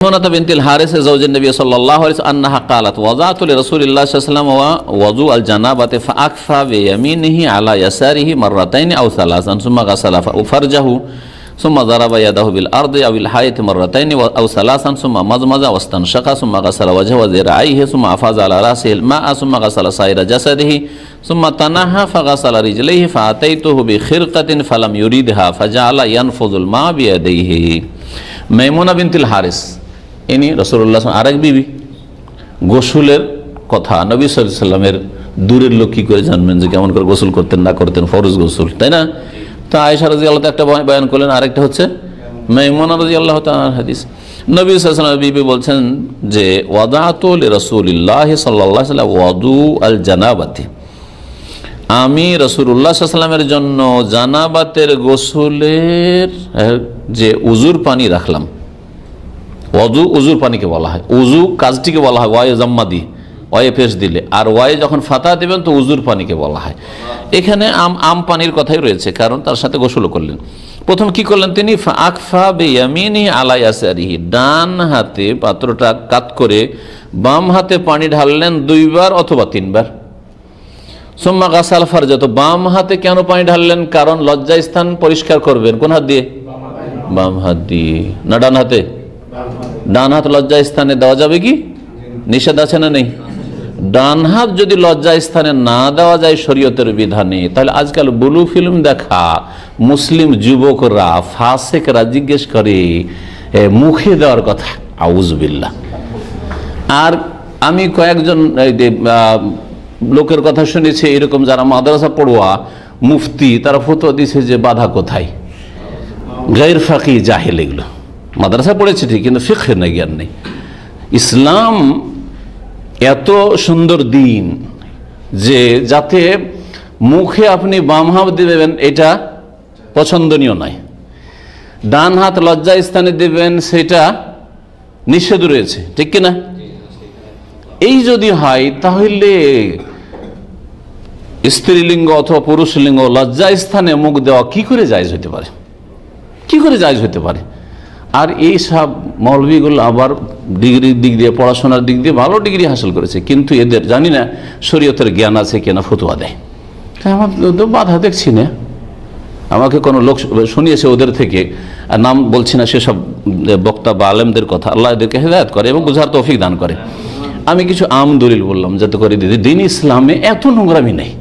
মাইমুনাহ বিনতুল হারিস যাওজান নবী সাল্লাল্লাহু আলাইহি ওয়াসাল্লাম আন্নাহা ক্বালাত ওয়াযাতু লিরাসূলিল্লাহ সাল্লাল্লাহু আলাইহি ওয়াসাল্লাম ওয়াযু আল জানাবাতি ফাআকফা বিয়ামিনিহি আলা ইয়াসারিহি মাররাতাইন আও সালাসান সুম্মা গাসালা ফারজাহু সুম্মা যারাবা ইয়াদাহু বিল আরদি আও বিল হায়াতি মাররাতাইন আও সালাসান সুম্মা মাজমাজা ওয়াস্তানশাকা সুম্মা গাসালা ওয়াজহু ওয়া যিরাইহি সুম্মা আফাযা আলা রাসিহিল মা'a সুম্মা গাসালা সাইরা জাসাদিহি সুম্মা তানাহা ফাগাসালা রিজলাইহি ফাআতাইতুহু বিখিরকাতিন ফালাম ইউরিদহা ফাজাআলা ইয়ানফুযুল মা বিয়াদিহি। মাইমুনাহ বিনতুল হারিস ইনি রাসূলুল্লাহ আরেক বিবি। গোসলের কথা নবী সাল্লাল্লাহু আলাইহি ওয়াসাল্লামের দূরের লোক কি করে জানবেন যে কেমন করে গোসল করতেন না করতেন, ফরজ গোসল, তাই না? তো আয়েশা রাদিয়াল্লাহু তাআলা একটা বয়ান করলেন, আরেকটা হচ্ছে মাইমুনাহ রাদিয়াল্লাহু তাআলার হাদিস। নবী সাল্লাল্লাহু আলাইহি ওয়াসাল্লাম বিবি বলছেন যে ওয়াদাতু লিরাসূলিল্লাহ সাল্লাল্লাহু আলাইহি ওয়াসাল্লাম ওয়াদু আল জানাবাতি, আমি রাসূলুল্লাহ সাল্লাল্লাহু আলাইহি ওয়াসাল্লামের জন্য জানাবাতের গোসলের যে উজুর পানি রাখলাম। ওয়াজু উজুর পানিকে বলা হয়, উজু কাজটিকে বলা হয় ওয়ায়ে জাম্মা দিয়ে, ওয়ায়ে পেশ দিলে, আর ওয়ায়ে যখন ফাতা দেবেন তো উজুর পানিকে বলা হয়। এখানে আম পানির কথাই রয়েছে, কারণ তার সাথে গোসল করলেন। প্রথম কি করলেন তিনি? ফাআকফা বিয়ামিনিহি আলা ইয়াসারিহি, ডান হাতে পাত্রটা কাত করে বাম হাতে পানি ঢাললেন 2 বার অথবা 3 বার। সুম্মা গাসাল ফারজা, তো বাম হাতে কেন পানি ঢাললেন? কারণ লজ্জা স্থান পরিষ্কার করবেন। কোন হাত দিয়ে? বাম হাত দিয়ে, না ডান হাতে? ডান হাত লজ্জা স্থানে দেওয়া যাবে কি? নিষেধ আছে না নেই? ডান হাত যদি লজ্জা স্থানে না দেওয়া যায় শরীয়তের বিধানে, তাহলে আজকাল ব্লু ফিল্ম দেখা মুসলিম যুবকরা, ফাসেকরা জিজ্ঞেস করে মুখে দেওয়ার কথা, আউযুবিল্লাহ। আর আমি কয়েকজন লোকের কথা শুনেছি এরকম, যারা মাদ্রাসা পড়ুয়া মুফতি, তারা ফতোয়া দিয়েছে যে বাধা কোথায়? গায়র ফাকি জাহেল, এগুলো মাদ্রাসা পড়েছে ঠিক, কিন্তু ফিকহের না জ্ঞান নেই। ইসলাম এত সুন্দর দিন যে যাতে মুখে আপনি বাম হাত দেবেন এটা পছন্দনীয় নয়, ডান হাত লজ্জা স্থানে দেবেন সেটা নিষেধ রয়েছে, ঠিক কিনা? এই যদি হয় তাহলে স্ত্রীলিঙ্গ অথবা পুরুষ লিঙ্গ লজ্জা স্থানে মুখ দেওয়া কি করে জায়েজ হতে পারে? কি করে জায়েজ হতে পারে? আর এই সব মৌলবীগুলো আবার ডিগ্রির দিক দিয়ে, পড়াশোনার দিক দিয়ে ভালো ডিগ্রি হাসিল করেছে, কিন্তু এদের জানি না শরীয়তের জ্ঞান আছে কিনা, ফতোয়া দেয়। আমার তো বাধা দেখছি না। আমাকে কোনো লোক শুনিয়েছে ওদের থেকে, আর নাম বলছি না, সেসব বক্তা বা আলেমদের কথা, আল্লাহ এদেরকে হেদায়েত করে এবং বুঝার তৌফিক দান করে। আমি কিছু আম দলিল বললাম যাতে করে দিদি, দিন ইসলামে এত নোংরামি নেই।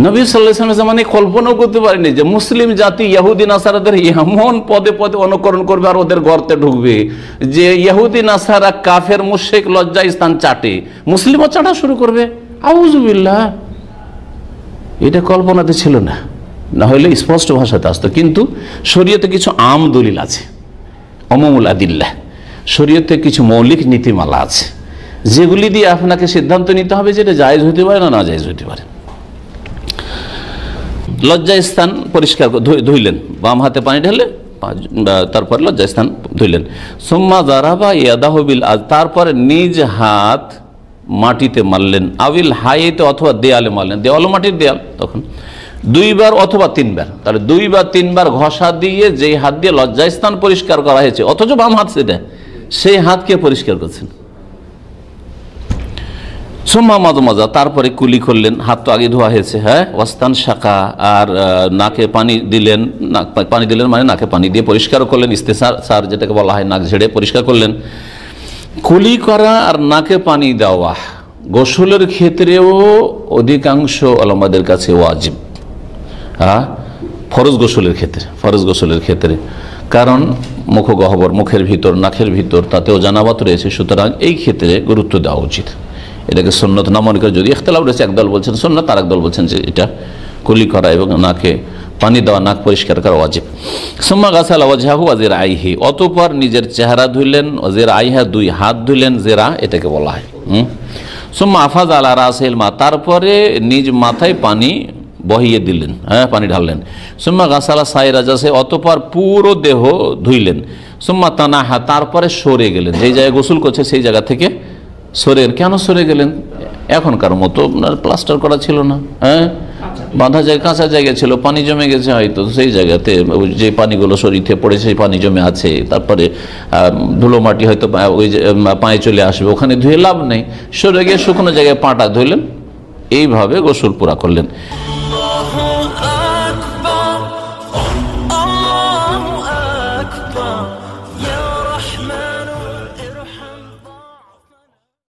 নবী সাল্লাল্লাহু আলাইহি ওয়াসাল্লামের জামানে কল্পনাও করতে পারিনি যে মুসলিম জাতি ইহুদি নাসারাদের এমন পদে পদে অনুকরণ করবে আর ওদের গর্তে ঢুকবে যে ইহুদি নাসারা কাফের মুশরিক লজ্জা স্থান চাটে, মুসলিমও চাটা শুরু করবে। আউযুবিল্লাহ, এটা কল্পনাতে ছিল না, না হলে স্পষ্ট ভাষাতে আসতো। কিন্তু শরীয়তে কিছু আম দলিল আছে, উমুমুল আদিল্লাহ, শরীয়তে কিছু মৌলিক নীতিমালা আছে যেগুলি দিয়ে আপনাকে সিদ্ধান্ত নিতে হবে যে এটা জায়েজ হতে পারে না জায়েজ হতে পারে। লজ্জা স্থান পরিষ্কার ধুইলেন, বাম হাতে পানি ঢেলে, তারপর লজ্জা স্থান ধুইলেন। সুম্মা যারাবা ইয়াদাহু বিল আরদ, তারপরে নিজ হাত মাটিতে মারলেন, আবিল হাইতে অথবা দেয়ালে মারলেন, দেওয়ালও মাটির দেয়াল, তখন 2 বার অথবা 3 বার, তাহলে 2 বা 3 বার ঘষা দিয়ে যেই হাত দিয়ে লজ্জা স্থান পরিষ্কার করা হয়েছে, অথচ বাম হাত সেটা, সেই হাতকে পরিষ্কার করছেন। সুম্মা মাজমাজা, তারপরে কুলি করলেন, হাত তো আগে ধোয়া হয়েছে, হ্যাঁ, ওয়াস্তান শাকা, আর নাকে পানি দিলেন, পানি দিলেন মানে নাকে পানি দিয়ে পরিষ্কার করলেন, ইস্তেসার যেটাকে বলা হয়, নাক ঝেড়ে পরিষ্কার করলেন। কুলি করা আর নাকে পানি দেওয়া গোসলের ক্ষেত্রেও অধিকাংশ ওলামাদের কাছে ওয়াজিব, হ্যাঁ, ফরজ গোসলের ক্ষেত্রে, কারণ মুখগহ্বর, মুখের ভিতর, নাকের ভিতর, তাতেও জানাবাত রয়েছে, সুতরাং এই ক্ষেত্রে গুরুত্ব দেওয়া উচিত। এটাকে সুন্নত না মনে করে, যদি ইখতিলাফ রয়েছে, একদল বলছেন সুন্নাত, আর একদল বলছেন যে এটা কুলি করা এবং নাকে পানি দেওয়া, নাক পরিষ্কার করা ওয়াজিব। সুম্মা গাসালা ওয়াজহাহু ওয়া যিরাইহি, অতঃপর নিজের চেহারা ধুইলেন, ওয়া যিরাইহা, 2 হাত ধুইলেন, যিরা এটাকে বলা হয়। সুম্মা আফাযা আলা রাসিল মা, তারপরে নিজ মাথায় পানি বহিয়ে দিলেন, হ্যাঁ, পানি ঢাললেন। সুম্মা গাসালা সাইরা জাসে, অতঃপর পুরো দেহ ধুইলেন। সুম্মা তানাহা, তারপরে সরে গেলেন, যেই জায়গায় গোসল করছে সেই জায়গা থেকে সরে। কেন সরে গেলেন? এখনকার মতো প্লাস্টার করা ছিল না, হ্যাঁ, বাঁধা জায়গা, কাঁচা জায়গা ছিল, পানি জমে গেছে হয়তো, সেই জায়গাতে যে পানিগুলো শরীরে পড়েছে সেই পানি জমে আছে, তারপরে ধুলো মাটি হয়তো ওই পায়ে চলে আসবে, ওখানে ধুয়ে লাভ নেই, সরে গিয়ে শুকনো জায়গায় পাটা ধুলেন, এইভাবে গোসল পুরা করলেন।